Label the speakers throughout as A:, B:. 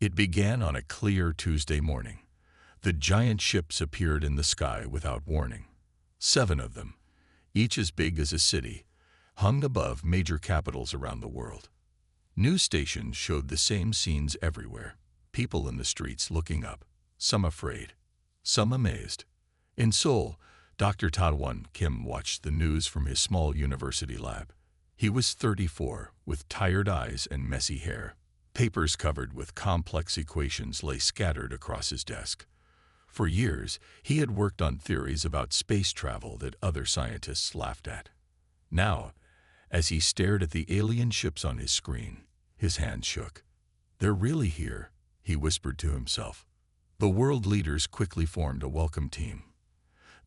A: It began on a clear Tuesday morning. The giant ships appeared in the sky without warning. 7 of them, each as big as a city, hung above major capitals around the world. News stations showed the same scenes everywhere. People in the streets looking up, some afraid, some amazed. In Seoul, Dr. Tadwan Kim watched the news from his small university lab. He was 34, with tired eyes and messy hair. Papers covered with complex equations lay scattered across his desk. For years, he had worked on theories about space travel that other scientists laughed at. Now, as he stared at the alien ships on his screen, his hands shook. "They're really here," he whispered to himself. The world leaders quickly formed a welcome team.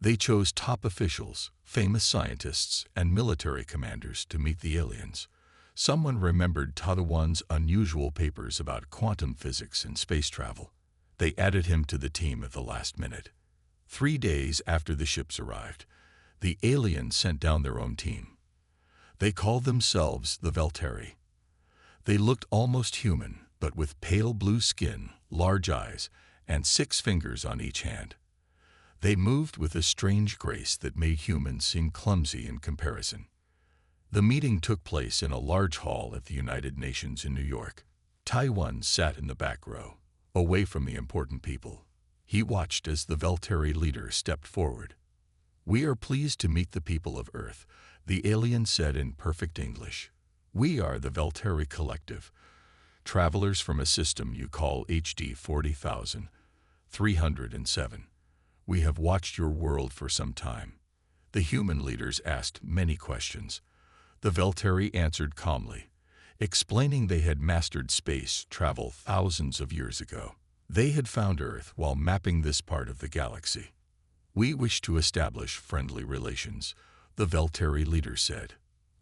A: They chose top officials, famous scientists, and military commanders to meet the aliens. Someone remembered Tadwan's unusual papers about quantum physics and space travel. They added him to the team at the last minute. 3 days after the ships arrived, the aliens sent down their own team. They called themselves the Veltari. They looked almost human, but with pale blue skin, large eyes, and 6 fingers on each hand. They moved with a strange grace that made humans seem clumsy in comparison. The meeting took place in a large hall at the United Nations in New York. Taiwan sat in the back row, away from the important people. He watched as the Veltari leader stepped forward. "We are pleased to meet the people of Earth," the alien said in perfect English. "We are the Veltari Collective, travelers from a system you call HD 40,307. We have watched your world for some time." The human leaders asked many questions. The Veltari answered calmly, explaining they had mastered space travel thousands of years ago. They had found Earth while mapping this part of the galaxy. "We wish to establish friendly relations," the Veltari leader said.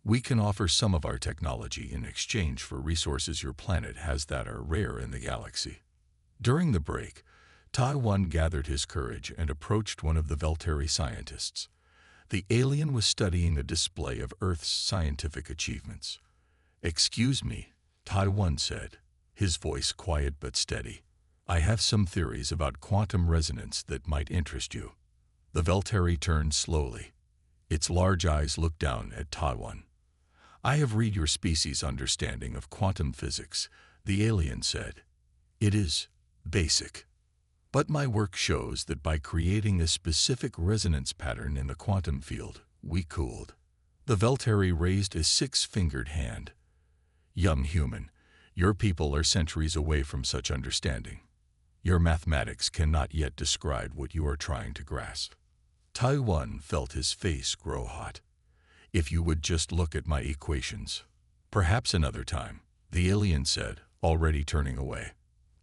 A: "We can offer some of our technology in exchange for resources your planet has that are rare in the galaxy." During the break, Taiwan gathered his courage and approached one of the Veltari scientists. The alien was studying a display of Earth's scientific achievements. "Excuse me," Taiwan said, his voice quiet but steady. "I have some theories about quantum resonance that might interest you." The Veltari turned slowly. Its large eyes looked down at Taiwan. "I have read your species' understanding of quantum physics," the alien said. "It is basic. But my work shows that by creating a specific resonance pattern in the quantum field, we cooled." The Veltari raised a 6-fingered hand. "Young human, your people are centuries away from such understanding. Your mathematics cannot yet describe what you are trying to grasp." Taiwan felt his face grow hot. "If you would just look at my equations." "Perhaps another time," the alien said, already turning away.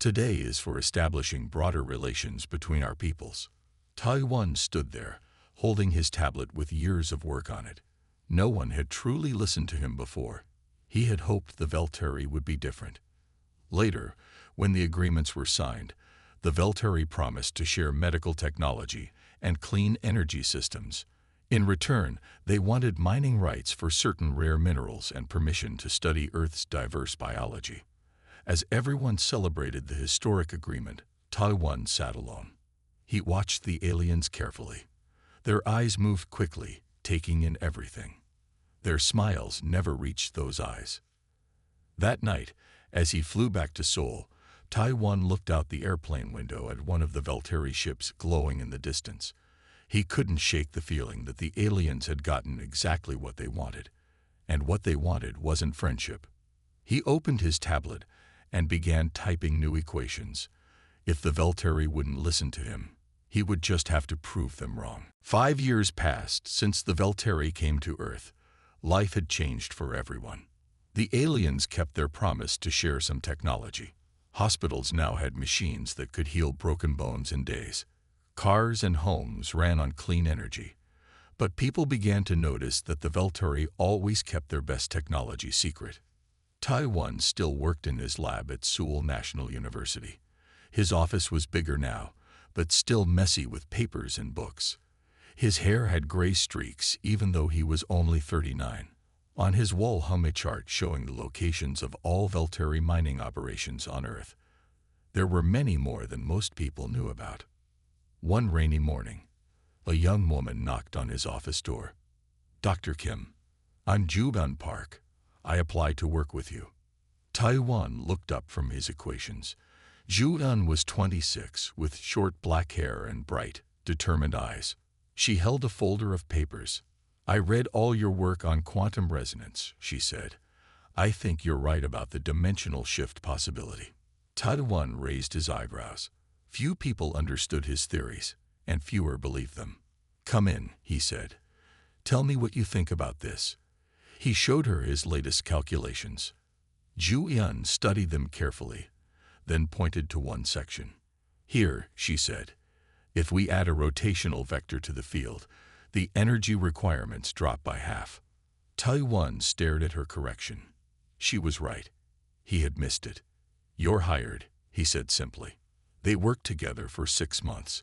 A: "Today is for establishing broader relations between our peoples." Taiwan stood there, holding his tablet with years of work on it. No one had truly listened to him before. He had hoped the Veltari would be different. Later, when the agreements were signed, the Veltari promised to share medical technology and clean energy systems. In return, they wanted mining rights for certain rare minerals and permission to study Earth's diverse biology. As everyone celebrated the historic agreement, Taiwan sat alone. He watched the aliens carefully. Their eyes moved quickly, taking in everything. Their smiles never reached those eyes. That night, as he flew back to Seoul, Taiwan looked out the airplane window at one of the Veltari ships glowing in the distance. He couldn't shake the feeling that the aliens had gotten exactly what they wanted, and what they wanted wasn't friendship. He opened his tablet and began typing new equations. If the Veltari wouldn't listen to him, he would just have to prove them wrong. 5 years passed since the Veltari came to Earth. Life had changed for everyone. The aliens kept their promise to share some technology. Hospitals now had machines that could heal broken bones in days. Cars and homes ran on clean energy. But people began to notice that the Veltari always kept their best technology secret. Taiwan still worked in his lab at Seoul National University. His office was bigger now, but still messy with papers and books. His hair had gray streaks even though he was only 39. On his wall hung a chart showing the locations of all Veltari mining operations on Earth. There were many more than most people knew about. One rainy morning, a young woman knocked on his office door. "Dr. Kim, I'm Ju-Bun Park. I applied to work with you." Taiwan looked up from his equations. Ju-Bun was 26, with short black hair and bright, determined eyes. She held a folder of papers. "I read all your work on quantum resonance," she said. "I think you're right about the dimensional shift possibility." Taiwan raised his eyebrows. Few people understood his theories, and fewer believed them. "Come in," he said. "Tell me what you think about this." He showed her his latest calculations. Ju-Yun studied them carefully, then pointed to one section. "Here," she said, "if we add a rotational vector to the field, the energy requirements drop by half." Taiwan stared at her correction. She was right. He had missed it. "You're hired," he said simply. They worked together for 6 months.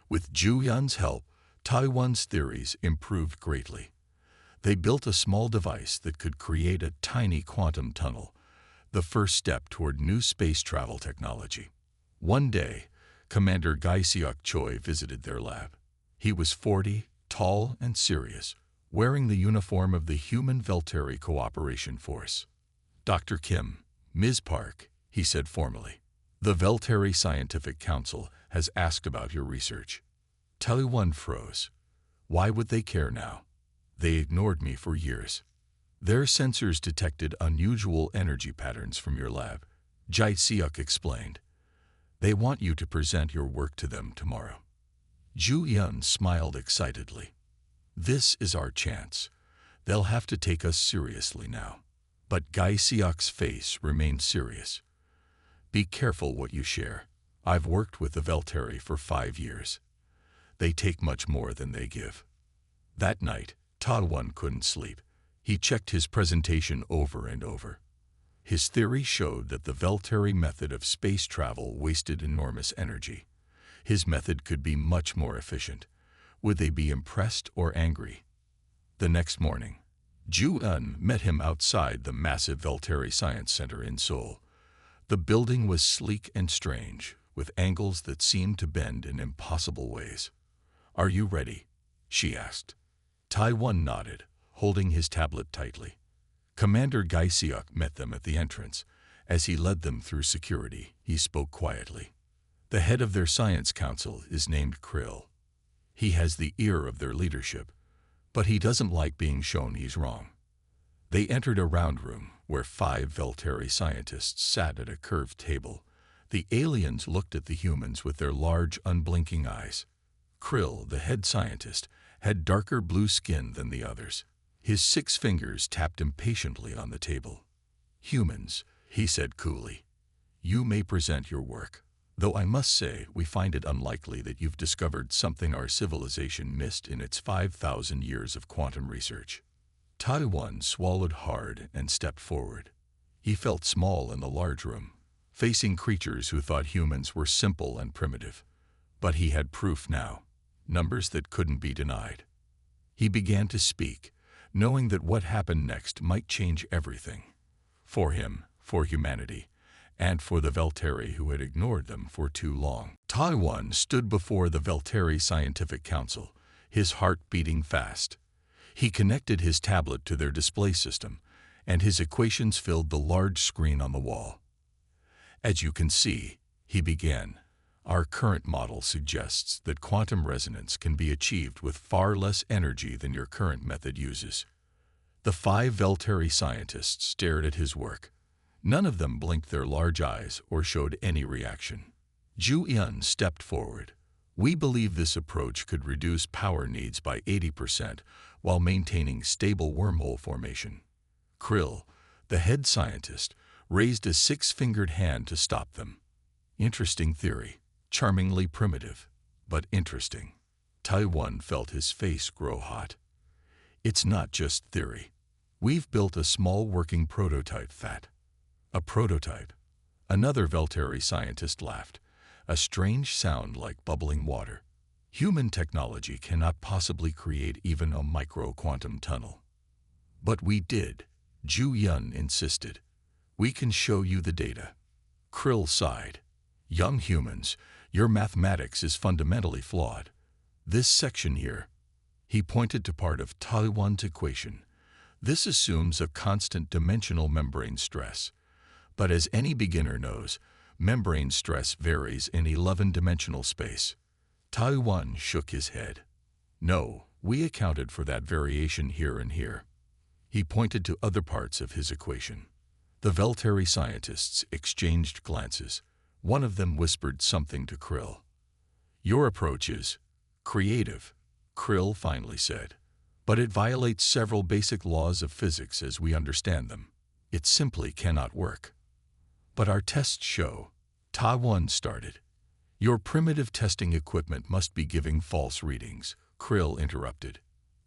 A: With Ju-Yun's help, Taiwan's theories improved greatly. They built a small device that could create a tiny quantum tunnel, the first step toward new space travel technology. One day, Commander Gai-seok Choi visited their lab. He was 40, tall and serious, wearing the uniform of the Human Velteri Cooperation Force. "Dr. Kim, Ms. Park," he said formally, "the Velteri Scientific Council has asked about your research." Taiwan froze. Why would they care now? They ignored me for years. "Their sensors detected unusual energy patterns from your lab," Gai-seok explained. "They want you to present your work to them tomorrow." Ju-Yun smiled excitedly. "This is our chance. They'll have to take us seriously now." But Gai-seok's face remained serious. "Be careful what you share. I've worked with the Velteri for 5 years. They take much more than they give." That night, Taiwan couldn't sleep. He checked his presentation over and over. His theory showed that the Velteri method of space travel wasted enormous energy. His method could be much more efficient. Would they be impressed or angry? The next morning, Ju-Eun met him outside the massive Velteri Science Center in Seoul. The building was sleek and strange, with angles that seemed to bend in impossible ways. "Are you ready?" she asked. Taiwan nodded, holding his tablet tightly. Commander Gai-seok met them at the entrance. As he led them through security, he spoke quietly. "The head of their science council is named Krill. He has the ear of their leadership, but he doesn't like being shown he's wrong." They entered a round room where 5 Velteri scientists sat at a curved table. The aliens looked at the humans with their large, unblinking eyes. Krill, the head scientist, had darker blue skin than the others. His 6 fingers tapped impatiently on the table. "Humans," he said coolly, "you may present your work, though I must say we find it unlikely that you've discovered something our civilization missed in its 5,000 years of quantum research." Taiwan swallowed hard and stepped forward. He felt small in the large room, facing creatures who thought humans were simple and primitive. But he had proof now, numbers that couldn't be denied. He began to speak, knowing that what happened next might change everything. For him, for humanity, and for the Velteri who had ignored them for too long. Taiwan stood before the Velteri Scientific Council, his heart beating fast. He connected his tablet to their display system, and his equations filled the large screen on the wall. "As you can see," he began, "our current model suggests that quantum resonance can be achieved with far less energy than your current method uses." The 5 Velteri scientists stared at his work. None of them blinked their large eyes or showed any reaction. Ju-Yun stepped forward. "We believe this approach could reduce power needs by 80% while maintaining stable wormhole formation." Krill, the head scientist, raised a 6-fingered hand to stop them. "Interesting theory. Charmingly primitive, but interesting." Taiwan felt his face grow hot. "It's not just theory. We've built a small working prototype that." "A prototype?" Another Velteri scientist laughed, a strange sound like bubbling water. "Human technology cannot possibly create even a micro-quantum tunnel." "But we did," Ju-Yun insisted. "We can show you the data." Krill sighed. Young humans, your mathematics is fundamentally flawed. This section here, he pointed to part of Taiwan's equation. This assumes a constant dimensional membrane stress. But as any beginner knows, membrane stress varies in 11-dimensional space. Taiwan shook his head. No, we accounted for that variation here and here. He pointed to other parts of his equation. The Veltari scientists exchanged glances. One of them whispered something to Krill. Your approach is creative, Krill finally said. But it violates several basic laws of physics as we understand them. It simply cannot work. But our tests show, Taiwan started. Your primitive testing equipment must be giving false readings, Krill interrupted.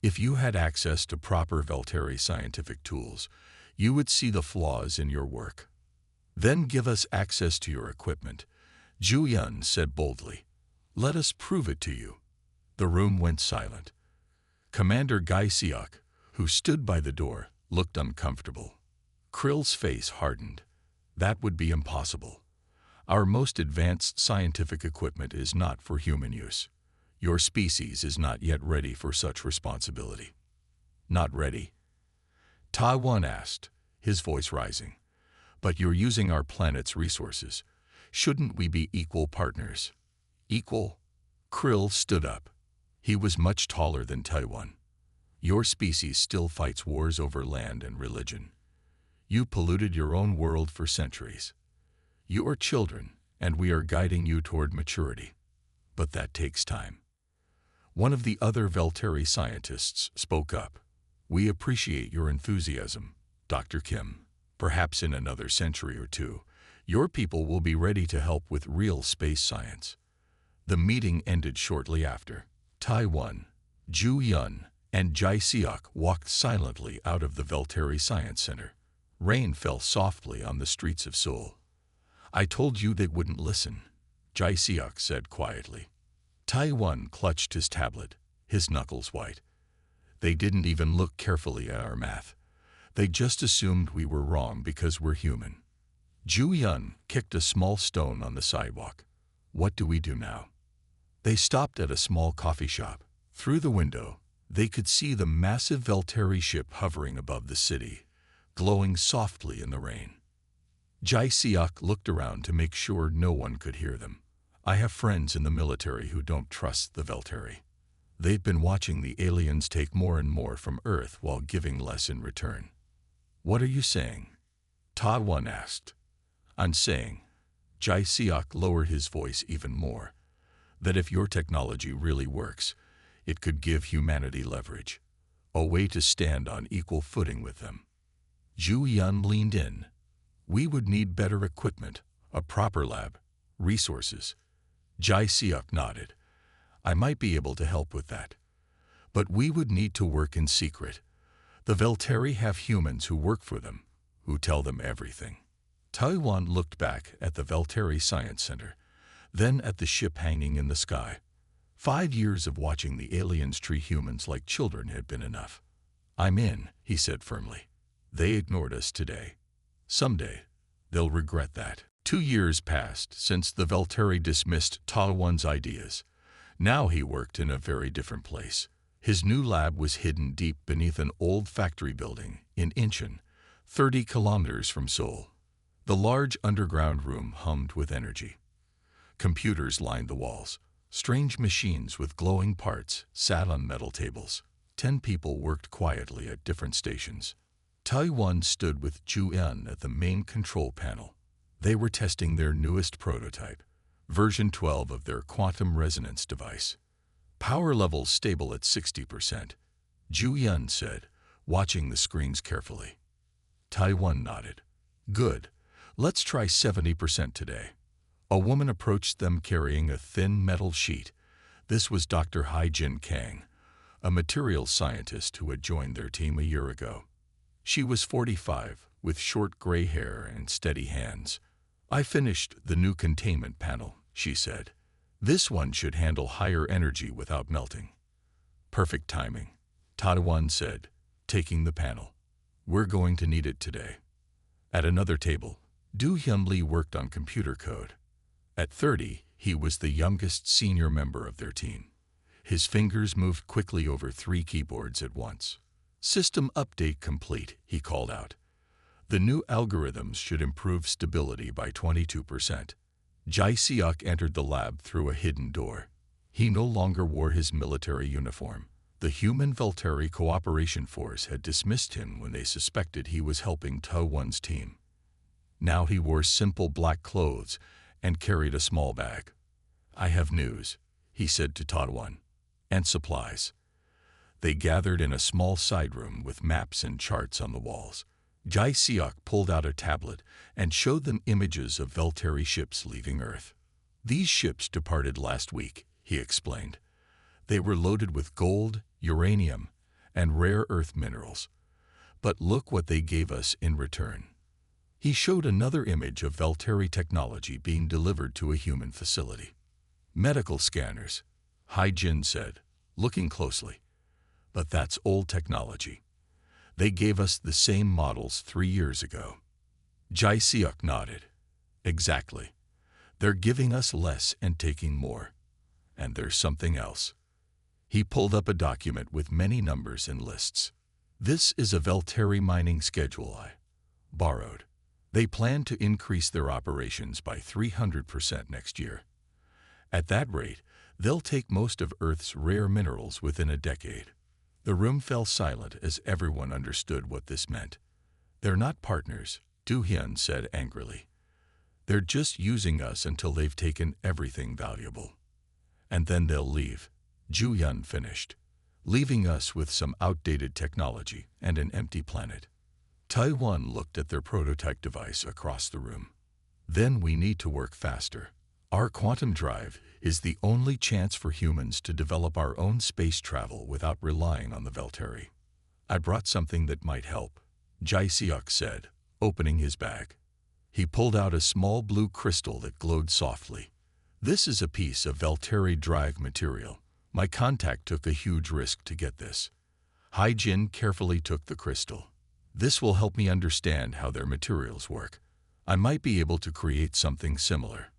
A: If you had access to proper Veltari scientific tools, you would see the flaws in your work. Then give us access to your equipment, Zhu Yun said boldly. Let us prove it to you. The room went silent. Commander Gai Siok, who stood by the door, looked uncomfortable. Krill's face hardened. That would be impossible. Our most advanced scientific equipment is not for human use. Your species is not yet ready for such responsibility. Not ready? Taiwan asked, his voice rising. But you're using our planet's resources. Shouldn't we be equal partners? Equal? Krill stood up. He was much taller than Taiwan. Your species still fights wars over land and religion. You polluted your own world for centuries. You are children, and we are guiding you toward maturity. But that takes time. One of the other Veltari scientists spoke up. We appreciate your enthusiasm, Dr. Kim. Perhaps in another century or two, your people will be ready to help with real space science. The meeting ended shortly after. Taiwan, Zhu Yun, and Jai Siok walked silently out of the Veltari Science Center. Rain fell softly on the streets of Seoul. I told you they wouldn't listen, Jai Siok said quietly. Taiwan clutched his tablet, his knuckles white. They didn't even look carefully at our math. They just assumed we were wrong because we're human. Zhu Yun kicked a small stone on the sidewalk. What do we do now? They stopped at a small coffee shop. Through the window, they could see the massive Veltari ship hovering above the city, glowing softly in the rain. Jai Siok looked around to make sure no one could hear them. I have friends in the military who don't trust the Veltari. They've been watching the aliens take more and more from Earth while giving less in return. What are you saying? Taiwan asked. I'm saying, Jai Siok lowered his voice even more, that if your technology really works, it could give humanity leverage, a way to stand on equal footing with them. Zhu Yun leaned in. We would need better equipment, a proper lab, resources. Jai Siok nodded. I might be able to help with that. But we would need to work in secret. The Veltari have humans who work for them, who tell them everything. Taiwan looked back at the Veltari Science Center, then at the ship hanging in the sky. 5 years of watching the aliens treat humans like children had been enough. I'm in, he said firmly. They ignored us today. Someday, they'll regret that. 2 years passed since the Veltari dismissed Taiwan's ideas. Now he worked in a very different place. His new lab was hidden deep beneath an old factory building in Incheon, 30 kilometers from Seoul. The large underground room hummed with energy. Computers lined the walls. Strange machines with glowing parts sat on metal tables. 10 people worked quietly at different stations. Taiwan stood with Zhu Yun at the main control panel. They were testing their newest prototype, version 12 of their quantum resonance device. Power levels stable at 60%, Zhu Yun said, watching the screens carefully. Taiwan nodded. Good. Let's try 70% today. A woman approached them carrying a thin metal sheet. This was Dr. Hai Jin Kang, a materials scientist who had joined their team a year ago. She was 45, with short gray hair and steady hands. I finished the new containment panel, she said. This one should handle higher energy without melting. Perfect timing, Taiwan said, taking the panel. We're going to need it today. At another table, Du Hyun Lee worked on computer code. At 30, he was the youngest senior member of their team. His fingers moved quickly over 3 keyboards at once. "System update complete," he called out. "The new algorithms should improve stability by 22%. Jai-seok entered the lab through a hidden door. He no longer wore his military uniform. The human Velteri Cooperation Force had dismissed him when they suspected he was helping Ta-Won's team. Now he wore simple black clothes and carried a small bag. "I have news," he said to Ta-Won, "and supplies." They gathered in a small side room with maps and charts on the walls. Jai-seok pulled out a tablet and showed them images of Velteri ships leaving Earth. "These ships departed last week," he explained. "They were loaded with gold, uranium, and rare earth minerals. But look what they gave us in return." He showed another image of Velteri technology being delivered to a human facility. "Medical scanners," Hai-Jin said, looking closely. "But that's old technology. They gave us the same models 3 years ago." Jai-seok nodded. "Exactly. They're giving us less and taking more. And there's something else." He pulled up a document with many numbers and lists. "This is a Velteri mining schedule I borrowed. They plan to increase their operations by 300% next year. At that rate, they'll take most of Earth's rare minerals within a decade." The room fell silent as everyone understood what this meant. "They're not partners," Do-hyun said angrily. "They're just using us until they've taken everything valuable. And then they'll leave," Ju-hyun finished, "leaving us with some outdated technology and an empty planet." Tai-won looked at their prototype device across the room. "Then we need to work faster. Our quantum drive is the only chance for humans to develop our own space travel without relying on the Velteri." "I brought something that might help," Jai-seok said, opening his bag. He pulled out a small blue crystal that glowed softly. "This is a piece of Velteri drive material. My contact took a huge risk to get this." Hai-Jin carefully took the crystal. "This will help me understand how their materials work. I might be able to create something similar."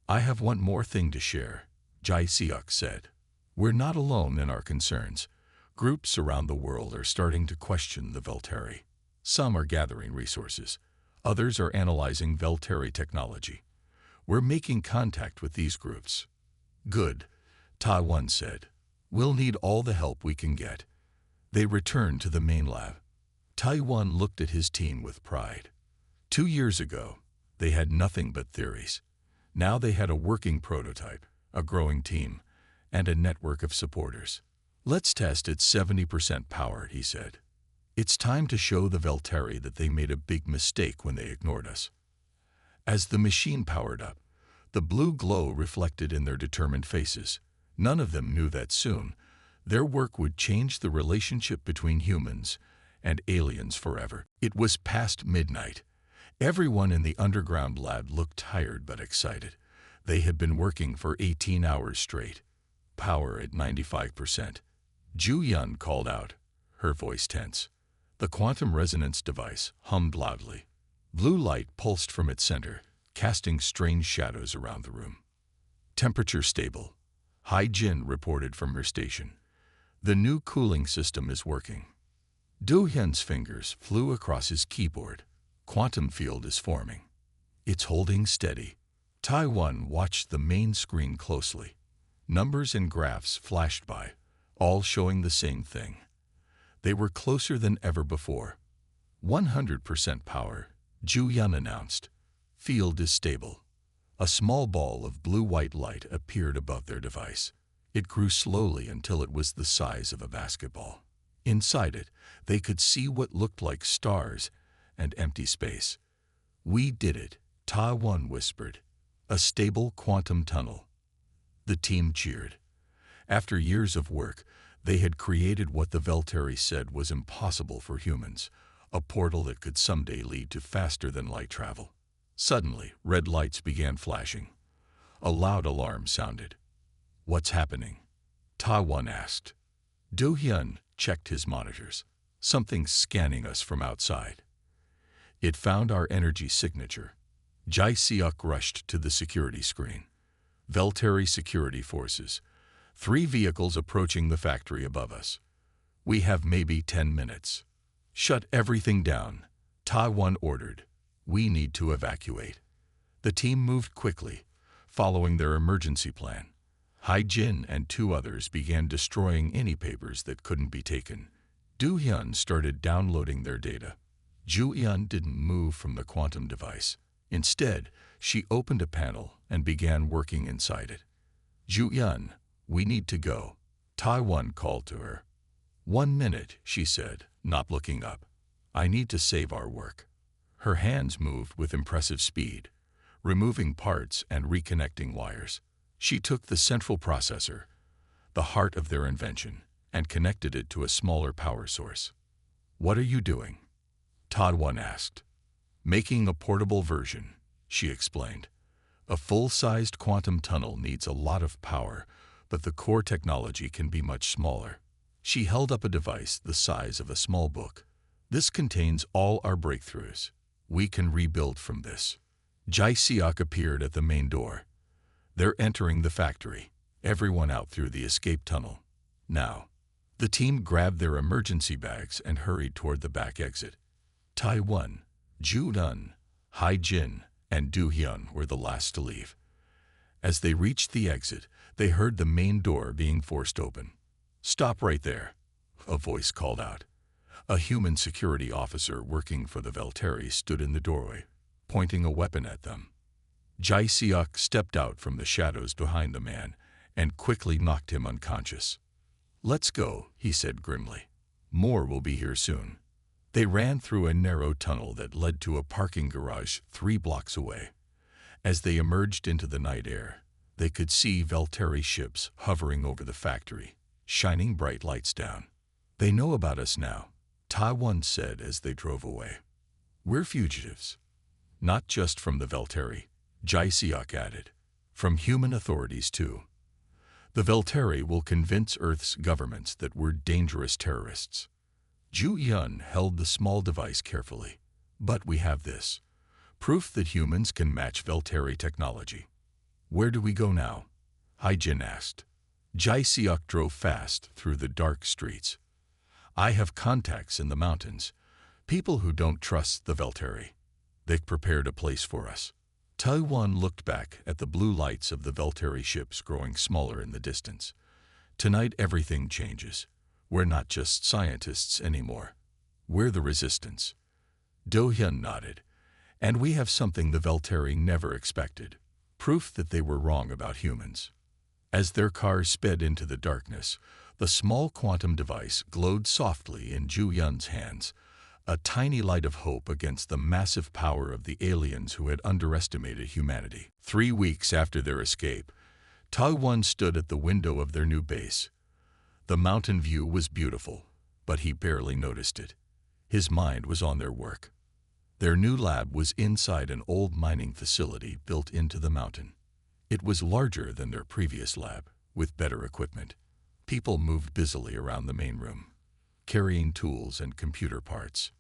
A: "I have one more thing to share," Jai-seok said. "We're not alone in our concerns. Groups around the world are starting to question the Velteri. Some are gathering resources. Others are analyzing Velteri technology. We're making contact with these groups." "Good," Ta-Won said. "We'll need all the help we can get." They returned to the main lab. Tai-won looked at his team with pride. 2 years ago, they had nothing but theories. Now they had a working prototype, a growing team, and a network of supporters. "Let's test at 70% power," he said. "It's time to show the Velteri that they made a big mistake when they ignored us." As the machine powered up, the blue glow reflected in their determined faces. None of them knew that soon, their work would change the relationship between humans and aliens forever. It was past midnight. Everyone in the underground lab looked tired but excited. They had been working for 18 hours straight. Power at 95%. Ju-hyun called out, her voice tense. The quantum resonance device hummed loudly. Blue light pulsed from its center, casting strange shadows around the room. "Temperature stable," Hai-Jin reported from her station. "The new cooling system is working." Do-hyun's fingers flew across his keyboard. "Quantum field is forming." "It's holding steady." Tai-won watched the main screen closely. Numbers and graphs flashed by, all showing the same thing. They were closer than ever before. 100% power, Ju-hyun announced. "Field is stable." A small ball of blue-white light appeared above their device. It grew slowly until it was the size of a basketball. Inside it, they could see what looked like stars and empty space. "We did it," Ta-won whispered. "A stable quantum tunnel." The team cheered. After years of work, they had created what the Velteri said was impossible for humans, a portal that could someday lead to faster-than-light travel. Suddenly, red lights began flashing. A loud alarm sounded. "What's happening?" Ta-won asked. Do-hyun checked his monitors. "Something's scanning us from outside." It found our energy signature. Jai-seok rushed to the security screen. Velteri security forces. 3 vehicles approaching the factory above us. We have maybe 10 minutes. Shut everything down, Taiwan ordered. We need to evacuate. The team moved quickly, following their emergency plan. Hai Jin and 2 others began destroying any papers that couldn't be taken. Du Hyun started downloading their data. Ju Hyun didn't move from the quantum device. Instead, she opened a panel and began working inside it. Ju Hyun, we need to go, Taiwan called to her. 1 minute, she said, not looking up. I need to save our work. Her hands moved with impressive speed, removing parts and reconnecting wires. She took the central processor, the heart of their invention, and connected it to a smaller power source. What are you doing? Taiwan asked. Making a portable version, she explained. A full-sized quantum tunnel needs a lot of power, but the core technology can be much smaller. She held up a device the size of a small book. This contains all our breakthroughs. We can rebuild from this. Jae Seok appeared at the main door. They're entering the factory. Everyone out through the escape tunnel. Now. The team grabbed their emergency bags and hurried toward the back exit. Taiwan, Ju Hyun, Hai Jin, and Du Hyun were the last to leave. As they reached the exit, they heard the main door being forced open. Stop right there, a voice called out. A human security officer working for the Velteri stood in the doorway, pointing a weapon at them. Jae Seok stepped out from the shadows behind the man and quickly knocked him unconscious. Let's go, he said grimly. More will be here soon. They ran through a narrow tunnel that led to a parking garage 3 blocks away. As they emerged into the night air, they could see Velteri ships hovering over the factory, shining bright lights down. They know about us now, Taiwan said as they drove away. We're fugitives. Not just from the Velteri, Jae Seok added. From human authorities too. The Velteri will convince Earth's governments that we're dangerous terrorists. Ju Hyun held the small device carefully. But we have this. Proof that humans can match Velteri technology. Where do we go now? Hai Jin asked. Jae Seok drove fast through the dark streets. I have contacts in the mountains. People who don't trust the Velteri. They've prepared a place for us. Taiwan looked back at the blue lights of the Velteri ships growing smaller in the distance. Tonight everything changes. We're not just scientists anymore. We're the resistance. Do Hyun nodded. And we have something the Velteri never expected. Proof that they were wrong about humans. As their car sped into the darkness, the small quantum device glowed softly in Ju Hyun's hands, a tiny light of hope against the massive power of the aliens who had underestimated humanity. 3 weeks after their escape, Taiwan stood at the window of their new base. The mountain view was beautiful, but he barely noticed it. His mind was on their work. Their new lab was inside an old mining facility built into the mountain. It was larger than their previous lab, with better equipment. People moved busily around the main room, carrying tools and computer parts.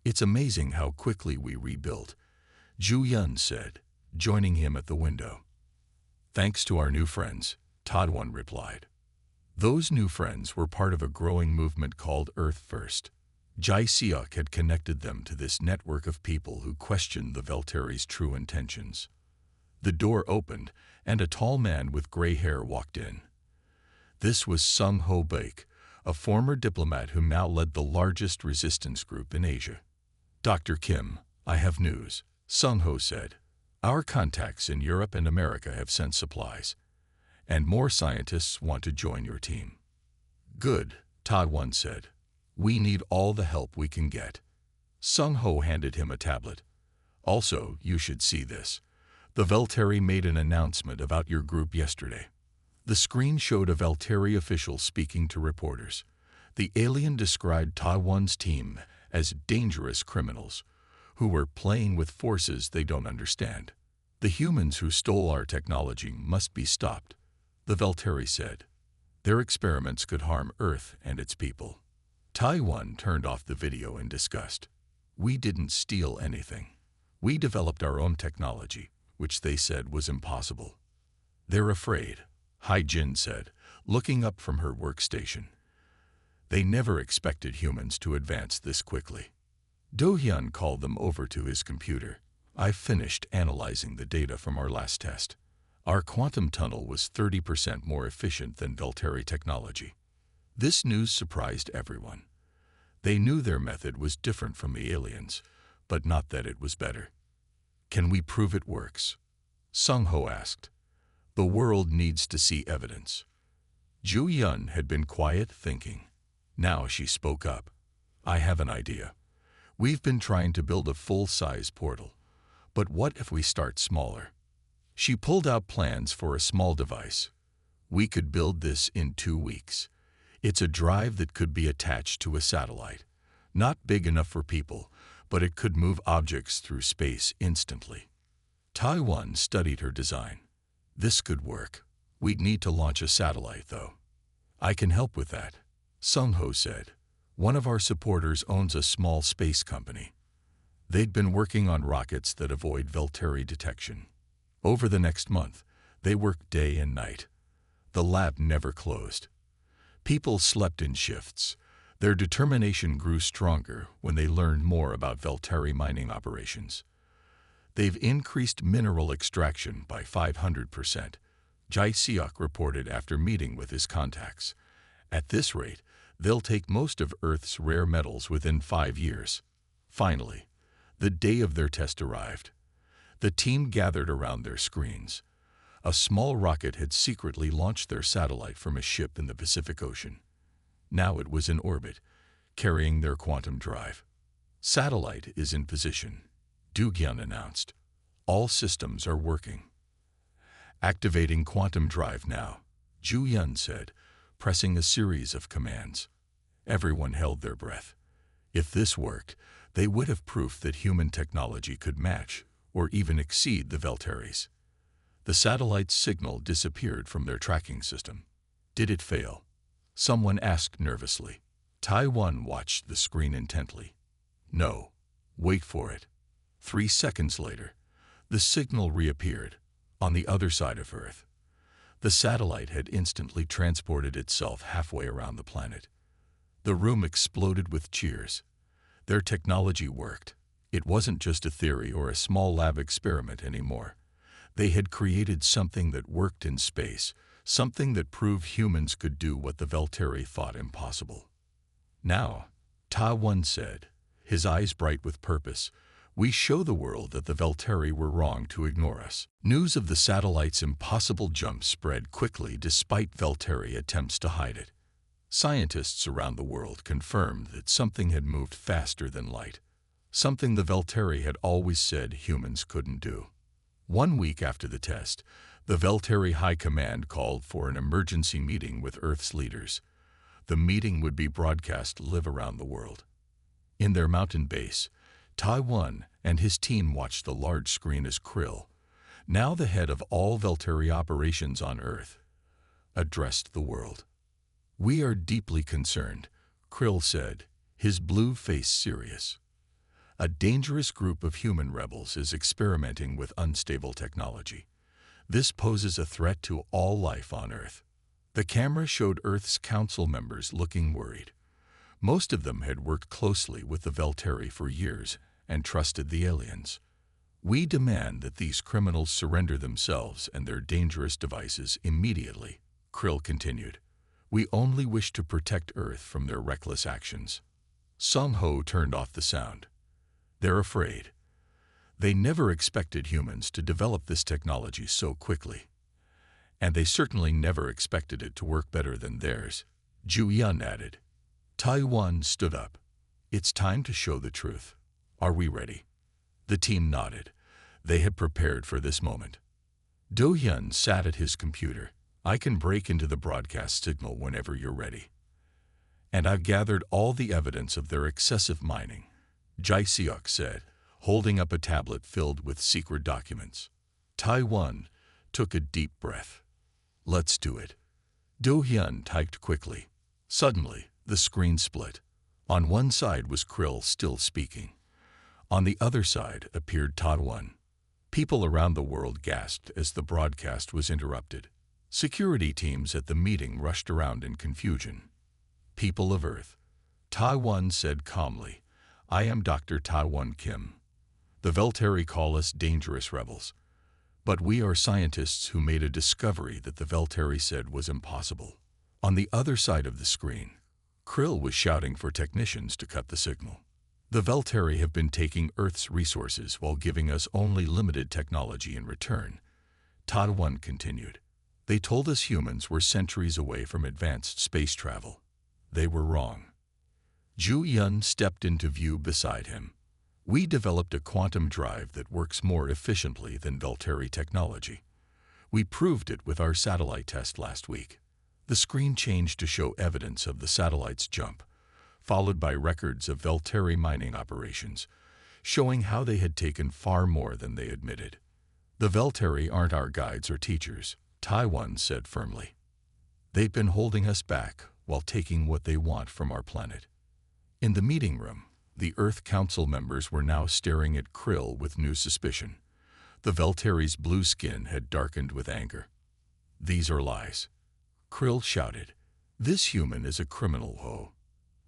A: It's amazing how quickly we rebuilt, Ju Hyun said, joining him at the window. Thanks to our new friends, Taiwan replied. Those new friends were part of a growing movement called Earth First. Jae Seok had connected them to this network of people who questioned the Velteri's true intentions. The door opened, and a tall man with gray hair walked in. This was Sung Ho Baek, a former diplomat who now led the largest resistance group in Asia. Dr. Kim, I have news, Sung Ho said. Our contacts in Europe and America have sent supplies, and more scientists want to join your team. Good, Taiwan said. We need all the help we can get. Sung Ho handed him a tablet. Also, you should see this. The Velteri made an announcement about your group yesterday. The screen showed a Velteri official speaking to reporters. The alien described Taiwan's team as dangerous criminals who were playing with forces they don't understand. The humans who stole our technology must be stopped, the Velteri said. Their experiments could harm Earth and its people. Taiwan turned off the video in disgust. We didn't steal anything. We developed our own technology, which they said was impossible. They're afraid, Hai-Jin said, looking up from her workstation. They never expected humans to advance this quickly. Do-hyun called them over to his computer. I've finished analyzing the data from our last test. Our quantum tunnel was 30% more efficient than Velteri technology. This news surprised everyone. They knew their method was different from the aliens, but not that it was better. Can we prove it works? Sung-ho asked. The world needs to see evidence. Ju-hyun had been quiet, thinking. Now she spoke up. I have an idea. We've been trying to build a full-size portal. But what if we start smaller? She pulled out plans for a small device. We could build this in 2 weeks. It's a drive that could be attached to a satellite. Not big enough for people, but it could move objects through space instantly. Taiwan studied her design. This could work. We'd need to launch a satellite, though. I can help with that, Sung-ho said. One of our supporters owns a small space company. They'd been working on rockets that avoid Velteri detection. Over the next month, they worked day and night. The lab never closed. People slept in shifts. Their determination grew stronger when they learned more about Velteri mining operations. They've increased mineral extraction by 500%, Jae-seok reported after meeting with his contacts. At this rate, they'll take most of Earth's rare metals within 5 years. Finally, the day of their test arrived. The team gathered around their screens. A small rocket had secretly launched their satellite from a ship in the Pacific Ocean. Now it was in orbit, carrying their quantum drive. Satellite is in position, Do-hyun announced. All systems are working. Activating quantum drive now, Ju-hyun said, pressing a series of commands. Everyone held their breath. If this worked, they would have proof that human technology could match or even exceed the Velteris. The satellite's signal disappeared from their tracking system. Did it fail? Someone asked nervously. Taiwan watched the screen intently. No. Wait for it. 3 seconds later, the signal reappeared on the other side of Earth. The satellite had instantly transported itself halfway around the planet. The room exploded with cheers. Their technology worked. It wasn't just a theory or a small lab experiment anymore. They had created something that worked in space, something that proved humans could do what the Velteri thought impossible. Now, Ta-Won said, his eyes bright with purpose, we show the world that the Velteri were wrong to ignore us. News of the satellite's impossible jump spread quickly despite Velteri attempts to hide it. Scientists around the world confirmed that something had moved faster than light, something the Velteri had always said humans couldn't do. 1 week after the test, the Velteri High Command called for an emergency meeting with Earth's leaders. The meeting would be broadcast live around the world. In their mountain base, Taiwan and his team watched the large screen as Krill, now the head of all Velteri operations on Earth, addressed the world. We are deeply concerned, Krill said, his blue face serious. A dangerous group of human rebels is experimenting with unstable technology. This poses a threat to all life on Earth. The camera showed Earth's council members looking worried. Most of them had worked closely with the Velteri for years and trusted the aliens. We demand that these criminals surrender themselves and their dangerous devices immediately, Krill continued. We only wish to protect Earth from their reckless actions. Sung-ho turned off the sound. They're afraid. They never expected humans to develop this technology so quickly. And they certainly never expected it to work better than theirs, Ju-hyun added. Taiwan stood up. It's time to show the truth. Are we ready? The team nodded. They had prepared for this moment. Do-hyun sat at his computer. I can break into the broadcast signal whenever you're ready. And I've gathered all the evidence of their excessive mining, Jae-seok said, holding up a tablet filled with secret documents. Taiwan took a deep breath. Let's do it. Do-hyun typed quickly. Suddenly, the screen split. On one side was Krill still speaking. On the other side appeared Taiwan. People around the world gasped as the broadcast was interrupted. Security teams at the meeting rushed around in confusion. People of Earth, Taiwan said calmly, "I am Dr. Taiwan Kim. The Veltari call us dangerous rebels. But we are scientists who made a discovery that the Veltari said was impossible." On the other side of the screen, Krill was shouting for technicians to cut the signal. "The Veltari have been taking Earth's resources while giving us only limited technology in return," Taiwan continued. "They told us humans were centuries away from advanced space travel. They were wrong." Zhu Yun stepped into view beside him. "We developed a quantum drive that works more efficiently than Veltari technology. We proved it with our satellite test last week." The screen changed to show evidence of the satellite's jump, followed by records of Veltari mining operations, showing how they had taken far more than they admitted. "The Veltari aren't our guides or teachers," Taiwan said firmly. "They've been holding us back while taking what they want from our planet." In the meeting room, the Earth Council members were now staring at Krill with new suspicion. The Veltari's blue skin had darkened with anger. "These are lies," Krill shouted. "This human is a criminal, ho."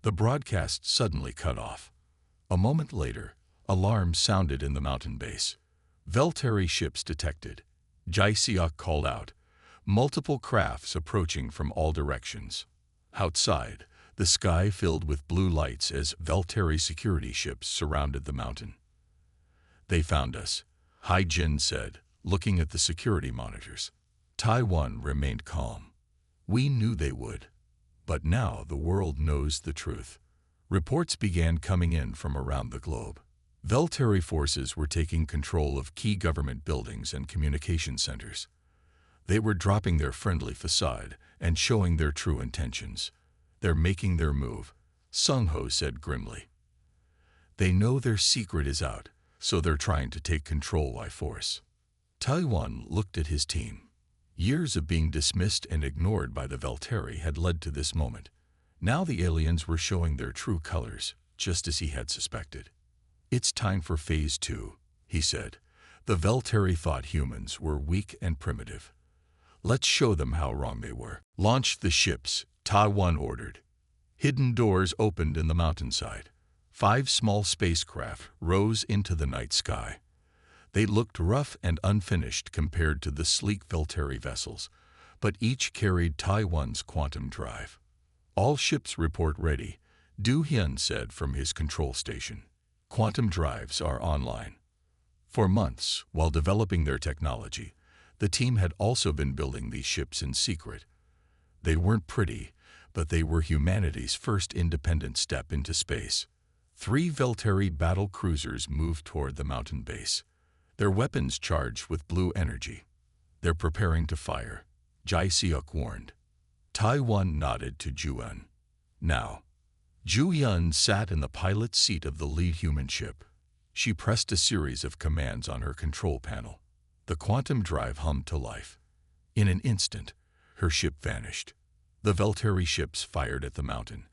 A: The broadcast suddenly cut off. A moment later, alarms sounded in the mountain base. "Veltari ships detected," Jai-Seok called out. "Multiple crafts approaching from all directions." Outside, the sky filled with blue lights as Veltari security ships surrounded the mountain. "They found us," Hai-Jin said, looking at the security monitors. Taiwan remained calm. "We knew they would. But now the world knows the truth." Reports began coming in from around the globe. Veltari forces were taking control of key government buildings and communication centers. They were dropping their friendly facade and showing their true intentions. "They're making their move," Sung-ho said grimly. "They know their secret is out, so they're trying to take control by force." Taiwan looked at his team. Years of being dismissed and ignored by the Veltari had led to this moment. Now the aliens were showing their true colors, just as he had suspected. "It's time for Phase 2, he said. "The Veltari thought humans were weak and primitive. Let's show them how wrong they were." "Launch the ships," Taiwan ordered. Hidden doors opened in the mountainside. 5 small spacecraft rose into the night sky. They looked rough and unfinished compared to the sleek Veltari vessels, but each carried Taiwan's quantum drive. "All ships report ready," Du Hyun said from his control station. "Quantum drives are online." For months, while developing their technology, the team had also been building these ships in secret. They weren't pretty, but they were humanity's first independent step into space. 3 Veltari battle cruisers moved toward the mountain base, their weapons charged with blue energy. "They're preparing to fire," Jai-Seok warned. Taiwan nodded to Ju-Yun. "Now." Ju-Yun sat in the pilot's seat of the lead human ship. She pressed a series of commands on her control panel. The quantum drive hummed to life. In an instant, her ship vanished. The Veltari ships fired at the mountain,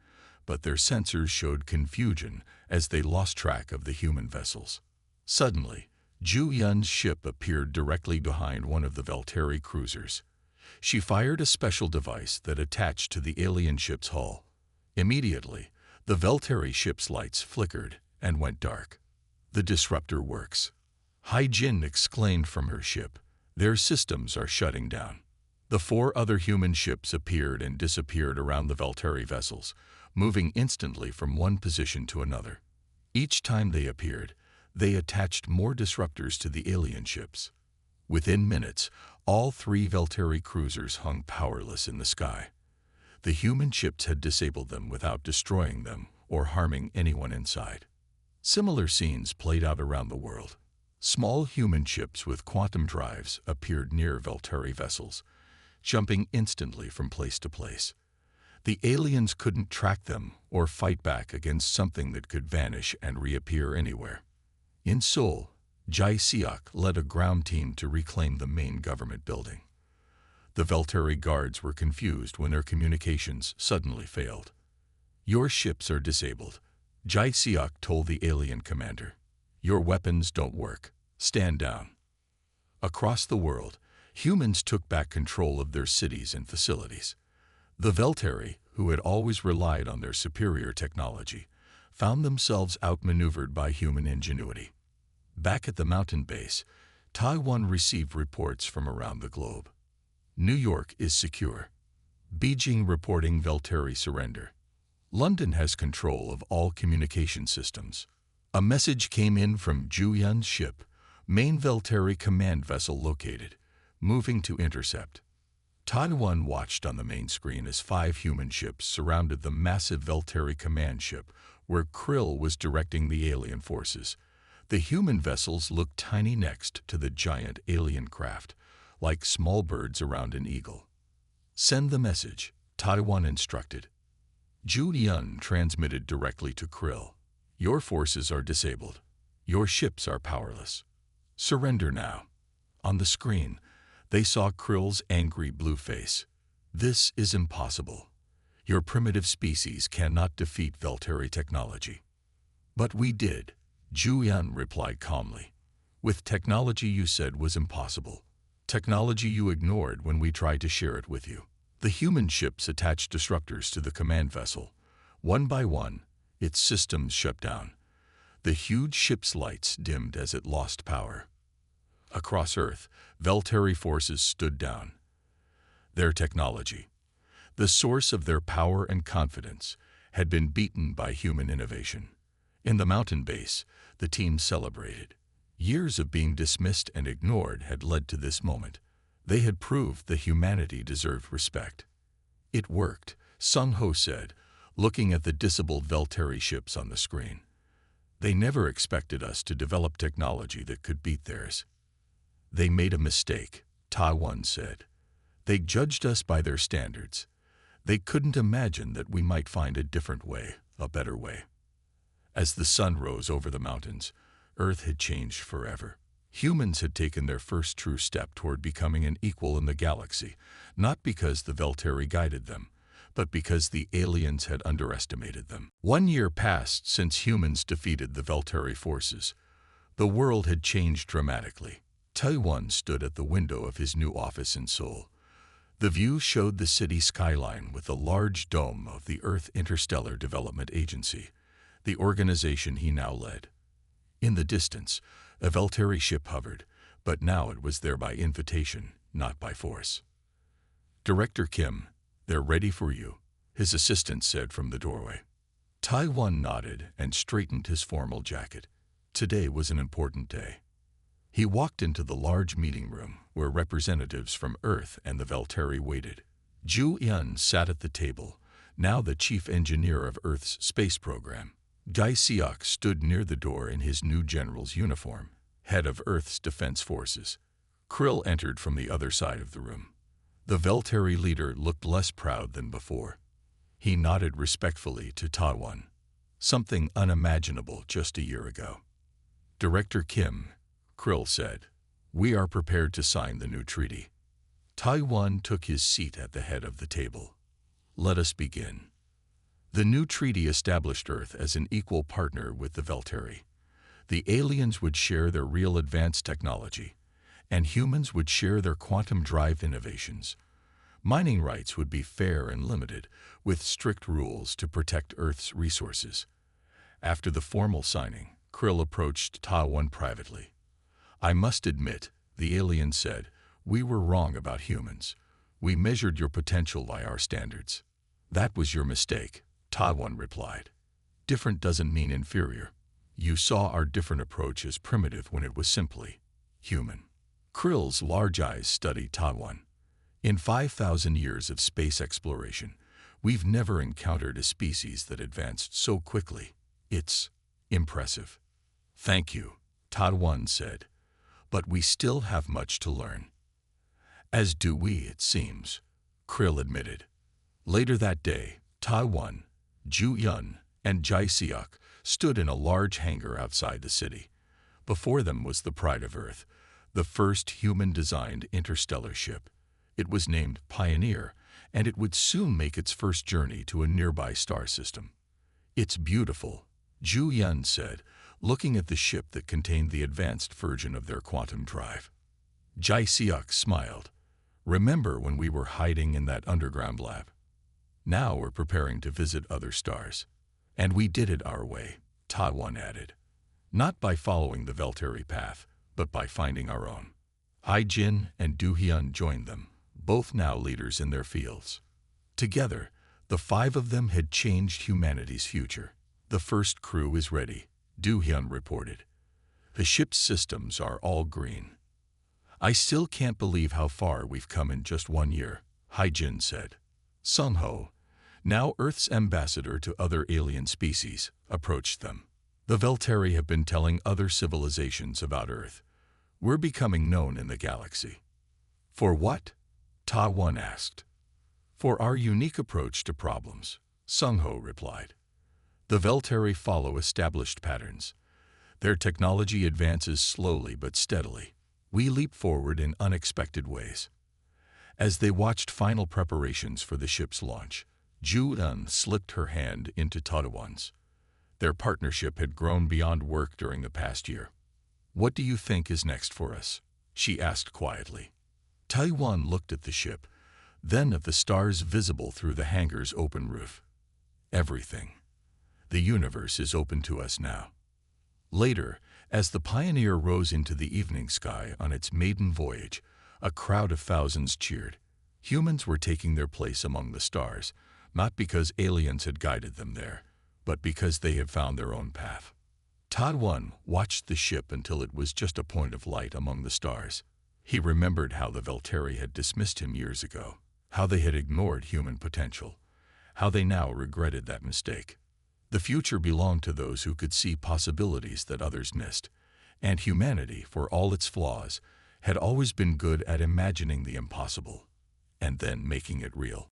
A: but their sensors showed confusion as they lost track of the human vessels. Suddenly, Ju-Yun's ship appeared directly behind one of the Veltari cruisers. She fired a special device that attached to the alien ship's hull. Immediately, the Veltari ship's lights flickered and went dark. "The disruptor works," Hai-Jin exclaimed from her ship. "Their systems are shutting down." The 4 other human ships appeared and disappeared around the Veltari vessels, moving instantly from one position to another. Each time they appeared, they attached more disruptors to the alien ships. Within minutes, all 3 Veltari cruisers hung powerless in the sky. The human ships had disabled them without destroying them or harming anyone inside. Similar scenes played out around the world. Small human ships with quantum drives appeared near Veltari vessels, jumping instantly from place to place. The aliens couldn't track them or fight back against something that could vanish and reappear anywhere. In Seoul, Jai-Seok led a ground team to reclaim the main government building. The Veltari guards were confused when their communications suddenly failed. "Your ships are disabled," Jai-Seok told the alien commander. "Your weapons don't work. Stand down." Across the world, humans took back control of their cities and facilities. The Veltari, who had always relied on their superior technology, found themselves outmaneuvered by human ingenuity. Back at the mountain base, Taiwan received reports from around the globe. New York is secure. Beijing reporting Veltari surrender. London has control of all communication systems. A message came in from Zhu ship, main Veltari command vessel located, moving to intercept. Taiwan watched on the main screen as 5 human ships surrounded the massive Veltari command ship where Krill was directing the alien forces. The human vessels looked tiny next to the giant alien craft, like small birds around an eagle. Send the message, Taiwan instructed. Zhu transmitted directly to Krill. Your forces are disabled. Your ships are powerless. Surrender now. On the screen, they saw Krill's angry blue face. This is impossible. Your primitive species cannot defeat Veltari technology. But we did, Zhu replied calmly. With technology you said was impossible. Technology you ignored when we tried to share it with you. The human ships attached disruptors to the command vessel. One by one, its systems shut down. The huge ship's lights dimmed as it lost power. Across Earth, Veltari forces stood down. Their technology, the source of their power and confidence, had been beaten by human innovation. In the mountain base, the team celebrated. Years of being dismissed and ignored had led to this moment. They had proved that humanity deserved respect. It worked, Sung Ho said, looking at the disabled Veltari ships on the screen. They never expected us to develop technology that could beat theirs. They made a mistake, Taiwan said. They judged us by their standards. They couldn't imagine that we might find a different way, a better way. As the sun rose over the mountains, Earth had changed forever. Humans had taken their first true step toward becoming an equal in the galaxy, not because the Veltari guided them, but because the aliens had underestimated them. 1 year passed since humans defeated the Veltari forces. The world had changed dramatically. Taiwan stood at the window of his new office in Seoul. The view showed the city skyline with the large dome of the Earth Interstellar Development Agency, the organization he now led. In the distance, a Veltari ship hovered, but now it was there by invitation, not by force. Director Kim, they're ready for you, his assistant said from the doorway. Taiwan nodded and straightened his formal jacket. Today was an important day. He walked into the large meeting room where representatives from Earth and the Veltari waited. Zhu sat at the table, now the chief engineer of Earth's space program. Guy Seok stood near the door in his new general's uniform, head of Earth's defense forces. Krill entered from the other side of the room. The Veltari leader looked less proud than before. He nodded respectfully to Taiwan, something unimaginable just a year ago. Director Kim, Krill said, we are prepared to sign the new treaty. Taiwan took his seat at the head of the table. Let us begin. The new treaty established Earth as an equal partner with the Veltari. The aliens would share their real advanced technology, and humans would share their quantum drive innovations. Mining rights would be fair and limited, with strict rules to protect Earth's resources. After the formal signing, Krill approached Taiwan privately. I must admit, the alien said, we were wrong about humans. We measured your potential by our standards. That was your mistake, Taiwan replied. Different doesn't mean inferior. You saw our different approach as primitive when it was simply human. Krill's large eyes studied Taiwan. In 5,000 years of space exploration, we've never encountered a species that advanced so quickly. It's impressive. Thank you, Taiwan said. But we still have much to learn. As do we, it seems, Krill admitted. Later that day, Taiwan, Zhu and Jai Seok stood in a large hangar outside the city. Before them was the Pride of Earth, the first human-designed interstellar ship. It was named Pioneer, and it would soon make its first journey to a nearby star system. It's beautiful, Zhu said, looking at the ship that contained the advanced version of their quantum drive. Jai-seok smiled. Remember when we were hiding in that underground lab? Now we're preparing to visit other stars. And we did it our way, Ta-won added. Not by following the Veltari path, but by finding our own. Hai-jin and Do-hyun joined them, both now leaders in their fields. Together, the five of them had changed humanity's future. The first crew is ready, Do-hyun reported. The ship's systems are all green. I still can't believe how far we've come in just 1 year, Hai-jin said. Sung-ho, now Earth's ambassador to other alien species, approached them. The Veltari have been telling other civilizations about Earth. We're becoming known in the galaxy. For what? Ta-won asked. For our unique approach to problems, Sung-ho replied. The Veltari follow established patterns. Their technology advances slowly but steadily. We leap forward in unexpected ways. As they watched final preparations for the ship's launch, Ju-eun slipped her hand into Ta-won's. Their partnership had grown beyond work during the past year. What do you think is next for us? She asked quietly. Ta-won looked at the ship, then at the stars visible through the hangar's open roof. Everything. The universe is open to us now. Later, as the Pioneer rose into the evening sky on its maiden voyage, a crowd of thousands cheered. Humans were taking their place among the stars, not because aliens had guided them there, but because they had found their own path. Ta-won watched the ship until it was just a point of light among the stars. He remembered how the Veltari had dismissed him years ago, how they had ignored human potential, how they now regretted that mistake. The future belonged to those who could see possibilities that others missed, and humanity, for all its flaws, had always been good at imagining the impossible and then making it real.